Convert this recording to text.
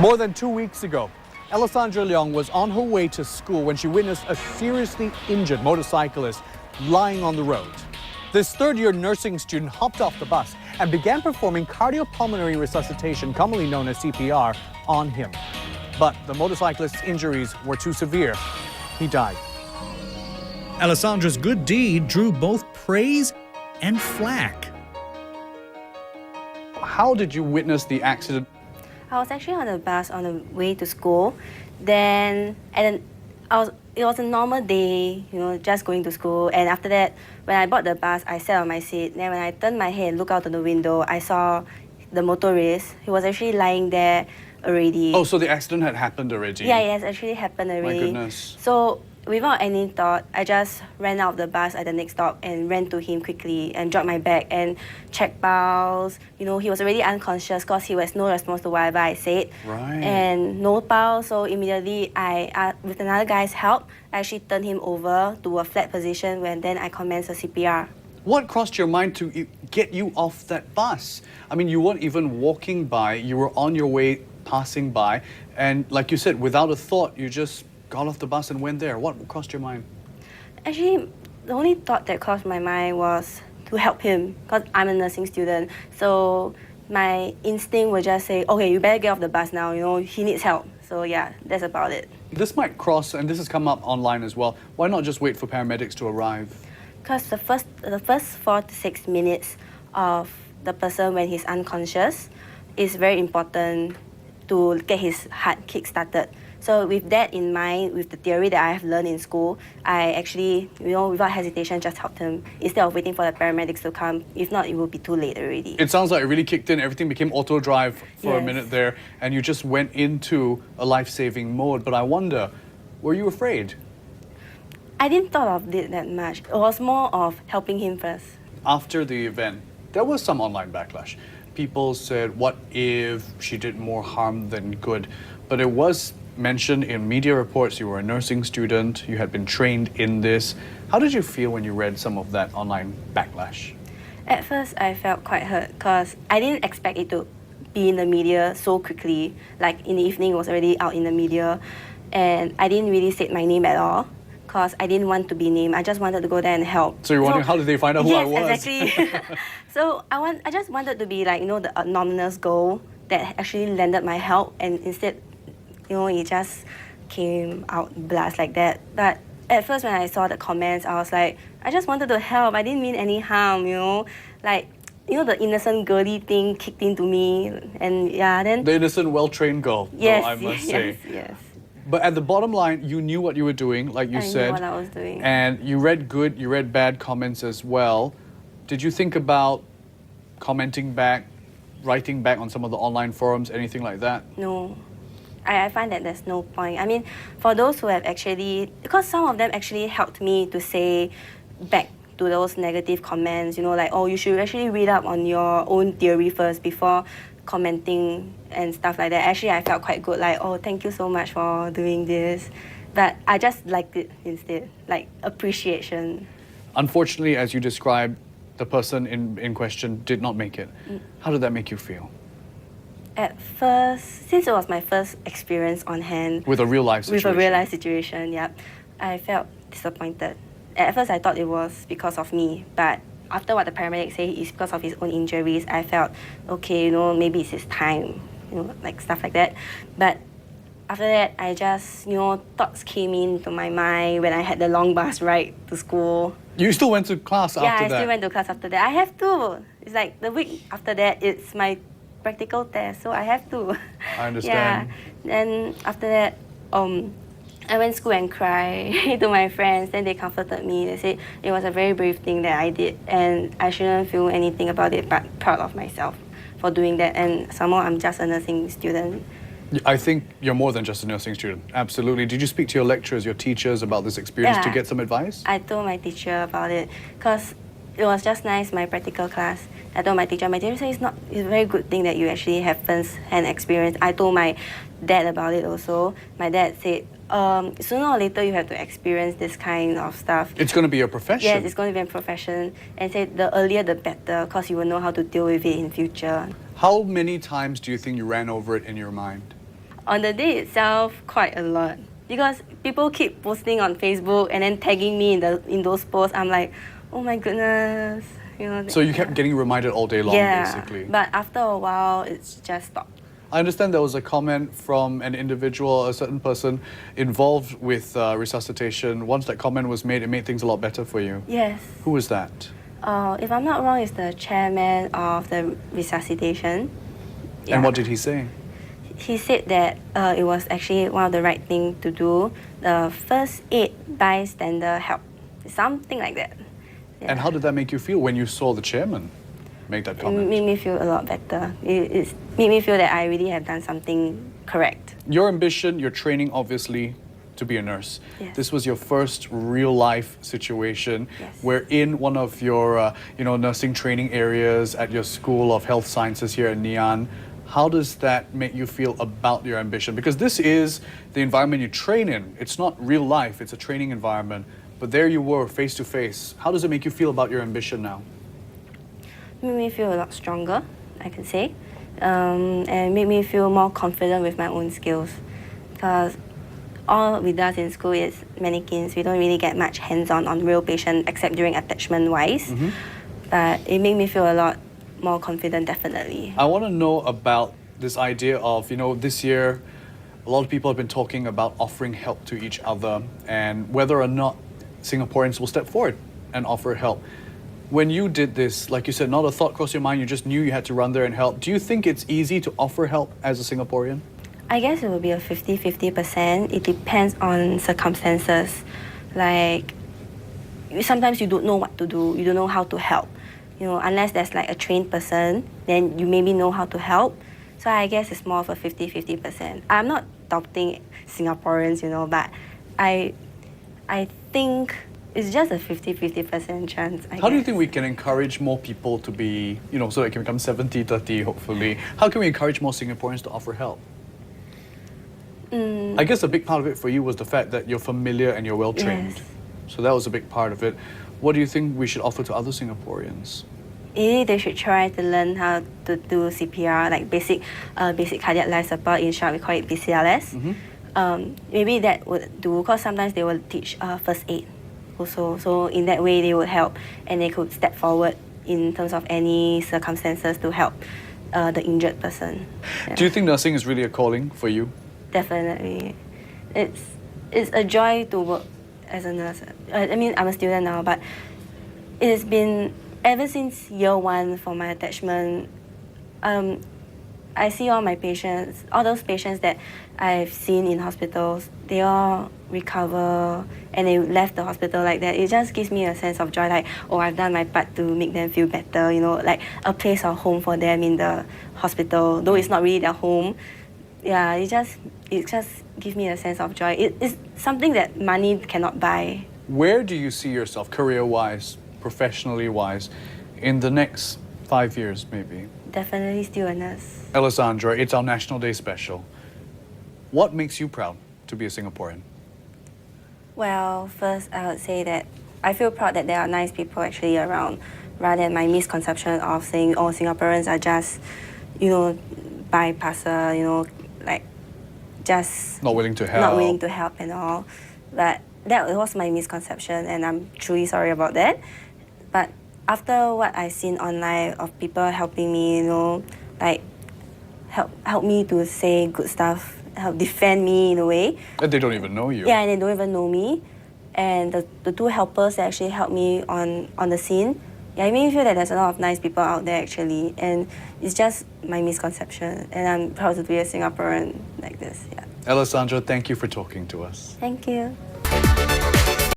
More than 2 weeks ago, Alessandra Leong was on her way to school when she witnessed a seriously injured motorcyclist lying on the road. This third-year nursing student hopped off the bus and began performing cardiopulmonary resuscitation, commonly known as CPR, on him. But the motorcyclist's injuries were too severe. He died. Alessandra's good deed drew both praise and flack. How did you witness the accident? I was actually on the bus on the way to school. Then it was a normal day, just going to school. And after that, when I bought the bus, I sat on my seat. Then when I turned my head and looked out of the window, I saw the motorist. He was actually lying there already. Oh, so the accident had happened already? Yeah, it has actually happened already. My goodness. So without any thought, I just ran out of the bus at the next stop and ran to him quickly and dropped my bag and checked pulse. He was already unconscious because he was no response to whatever I said. Right. And no pulse, so immediately with another guy's help, I actually turned him over to a flat position when then I commenced a CPR. What crossed your mind to get you off that bus? I mean, you weren't even walking by, you were on your way passing by, and like you said, without a thought, you just got off the bus and went there. What crossed your mind? Actually, the only thought that crossed my mind was to help him because I'm a nursing student. So my instinct would just say, okay, you better get off the bus now, he needs help. So yeah, that's about it. This might cross, and this has come up online as well. Why not just wait for paramedics to arrive? Because the first 4 to 6 minutes of the person when he's unconscious is very important to get his heart kick-started. So with that in mind, with the theory that I have learned in school, I actually, without hesitation, just helped him instead of waiting for the paramedics to come. If not, it will be too late already. It sounds like it really kicked in. Everything became auto drive for a Yes. minute there, and you just went into a life-saving mode. But I wonder, were you afraid? I didn't thought of it that much. It was more of helping him first. After the event, there was some online backlash. People said, what if she did more harm than good? But it was mentioned in media reports you were a nursing student, you had been trained in this. How did you feel when you read some of that online backlash? At first, I felt quite hurt because I didn't expect it to be in the media so quickly. Like in the evening, it was already out in the media. And I didn't really say my name at all because I didn't want to be named. I just wanted to go there and help. So you're wondering, how did they find out who I was? Yes, exactly. So I just wanted to be like, the anonymous girl that actually lended my help, and instead, it just came out blast like that. But at first when I saw the comments, I was like, I just wanted to help. I didn't mean any harm, Like, the innocent girly thing kicked into me. And yeah, then... The innocent, well-trained girl, yes, though, I must say. Yes. But at the bottom line, you knew what you were doing, like you said. I knew what I was doing. And you read good, you read bad comments as well. Did you think about commenting back, writing back on some of the online forums, anything like that? No. I find that there's no point. I mean, for those who have actually... Because some of them actually helped me to say back to those negative comments, like, oh, you should actually read up on your own theory first before commenting and stuff like that. Actually, I felt quite good, like, oh, thank you so much for doing this. But I just liked it instead, like appreciation. Unfortunately, as you described, the person in question did not make it. How did that make you feel? At first, since it was my first experience on hand... With a real-life situation? With a real-life situation, yeah. I felt disappointed. At first, I thought it was because of me, but after what the paramedics say is because of his own injuries, I felt, okay, maybe it's his time, like stuff like that. But after that, I just, thoughts came into my mind when I had the long bus ride to school. You still went to class after that? Yeah, I still went to class after that. I have to. It's like the week after that, it's my practical test, so I have to. I understand. Yeah. Then after that, I went to school and cried to my friends. Then they comforted me. They said it was a very brave thing that I did, and I shouldn't feel anything about it, but proud of myself for doing that. And somehow I'm just a nursing student. I think you're more than just a nursing student. Absolutely. Did you speak to your lecturers, your teachers about this experience to get some advice? I told my teacher about it because it was just nice, my practical class. I told my teacher said it's a very good thing that you actually have first-hand experience. I told my dad about it also. My dad said, sooner or later you have to experience this kind of stuff. It's going to be a profession. Yes, it's going to be a profession. And said the earlier the better, because you will know how to deal with it in future. How many times do you think you ran over it in your mind? on the day itself, quite a lot. Because people keep posting on Facebook and then tagging me in those posts. I'm like, oh my goodness. You know, So you kept getting reminded all day long, basically. But after a while, it's just stopped. I understand there was a comment from an individual, a certain person involved with resuscitation. Once that comment was made, it made things a lot better for you. Yes. Who was that? If I'm not wrong, it's the chairman of the resuscitation. And what did he say? He said that it was actually one of the right thing to do. The first aid bystander help, something like that. Yeah. And how did that make you feel when you saw the chairman make that It comment? made me feel a lot better. It made me feel that I really have done something correct. Your ambition, your training, obviously, to be a nurse. Yes. This was your first real life situation. Yes. Where in one of your nursing training areas at your School of Health Sciences here in Ngee Ann. How does that make you feel about your ambition? Because this is the environment you train in. It's not real life, it's a training environment. But there you were, face to face. How does it make you feel about your ambition now? It made me feel a lot stronger, I can say. And made me feel more confident with my own skills. Because all we do in school is mannequins. We don't really get much hands-on on real patient except during attachment-wise. But it made me feel a lot more confident, definitely. I want to know about this idea of, this year, a lot of people have been talking about offering help to each other and whether or not Singaporeans will step forward and offer help. When you did this, like you said, not a thought crossed your mind, you just knew you had to run there and help. Do you think it's easy to offer help as a Singaporean? I guess it will be a 50-50%. It depends on circumstances. Like, sometimes you don't know what to do, you don't know how to help. Unless there's like a trained person, then you maybe know how to help. So I guess it's more of a 50-50%. I'm not doubting Singaporeans, but I think it's just a 50-50% chance, I How do you guess. think we can encourage more people to be, so it can become 70-30 hopefully? How can we encourage more Singaporeans to offer help? I guess a big part of it for you was the fact that you're familiar and you're well trained. Yes. So that was a big part of it. What do you think we should offer to other Singaporeans? Maybe they should try to learn how to do CPR, like basic cardiac life support. In short, we call it BCLS. Maybe that would do, because sometimes they will teach first aid also. So in that way, they would help and they could step forward in terms of any circumstances to help the injured person. Yeah. Do you think nursing is really a calling for you? Definitely. It's a joy to work as a nurse. I mean, I'm a student now, but it has been ever since year one for my attachment. I see all my patients, all those patients that I've seen in hospitals, they all recover and they left the hospital like that. It just gives me a sense of joy, like, oh, I've done my part to make them feel better, like a place of home for them in the hospital, though it's not really their home. Yeah, it just gives me a sense of joy. It's something that money cannot buy. Where do you see yourself, career-wise, professionally-wise, in the next 5 years, maybe? Definitely still a nurse. Alessandra, it's our National Day special. What makes you proud to be a Singaporean? Well, first I would say that I feel proud that there are nice people actually around, rather than my misconception of saying, oh, Singaporeans are just, bypasser, like just Not willing to help. not willing to help and all. But that was my misconception and I'm truly sorry about that. But after what I've seen online of people helping me, like help me to say good stuff, help defend me in a way. And they don't even know you. Yeah, and they don't even know me. And the two helpers that actually helped me on the scene, yeah, it made me feel that there's a lot of nice people out there actually. And it's just my misconception. And I'm proud to be a Singaporean like this, yeah. Alessandra, thank you for talking to us. Thank you.